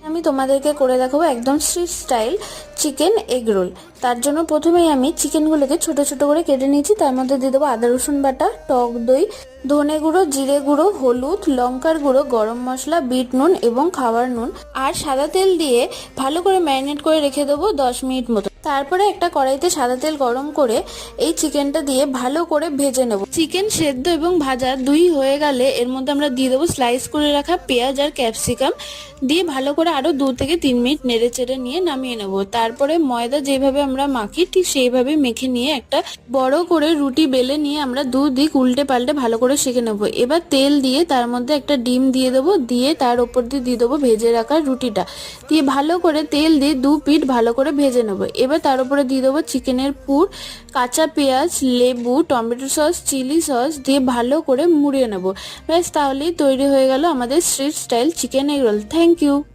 আমি তোমাদেরকে করে দেখাবো একদম street style chicken egg role. তার জন্য প্রথমেই আমি চিকেনগুলোকে ছোট ছোট করে কেটে নিয়েছি। তার মধ্যে দিয়ে দেবো আদা রসুন বাটা, টক দই, ধনে গুঁড়ো, জিরে গুঁড়ো, হলুদ, লঙ্কার গুঁড়ো, গরম মশলা, বিট নুন এবং খাবার নুন আর সাদা তেল দিয়ে ভালো করে ম্যারিনেট করে রেখে দেবো 10 মিনিট মতো। তারপরে একটা কড়াইতে সাদা তেল গরম করে এই চিকেনটা দিয়ে ভালো করে ভেজে নেব। চিকেন সেদ্ধ এবং ভাজা দুই হয়ে গেলে এর মধ্যে আমরা দিয়ে দেবো স্লাইস করে রাখা পেঁয়াজ আর ক্যাপসিকাম, দিয়ে ভালো করে আরো 2 থেকে 3 মিনিট নেড়ে চেড়ে নিয়ে নামিয়ে নেব। তারপরে ময়দা যেভাবে আমরা মাখি ঠিক সেইভাবে মেখে নিয়ে একটা বড় করে রুটি বেলে নিয়ে আমরা দুদিক উল্টে পাল্টে ভালো করে সেঁকে নেব। এবার তেল দিয়ে তার মধ্যে একটা ডিম দিয়ে দেবো, দিয়ে তার উপর দিয়ে দেবো ভেজে রাখা রুটিটা, দিয়ে ভালো করে তেল দিয়ে 2 পিঠ ভালো করে ভেজে নেব। এবার তার উপরে দিয়ে দেবো চিকেনের পুর, কাঁচা পেঁয়াজ, লেবু, টমেটো সস, চিলি সস দিয়ে ভালো করে মুড়িয়ে নেব। ব্যাস, তাহলেই তৈরি হয়ে গেল আমাদের street style chicken egg roll. Thank you.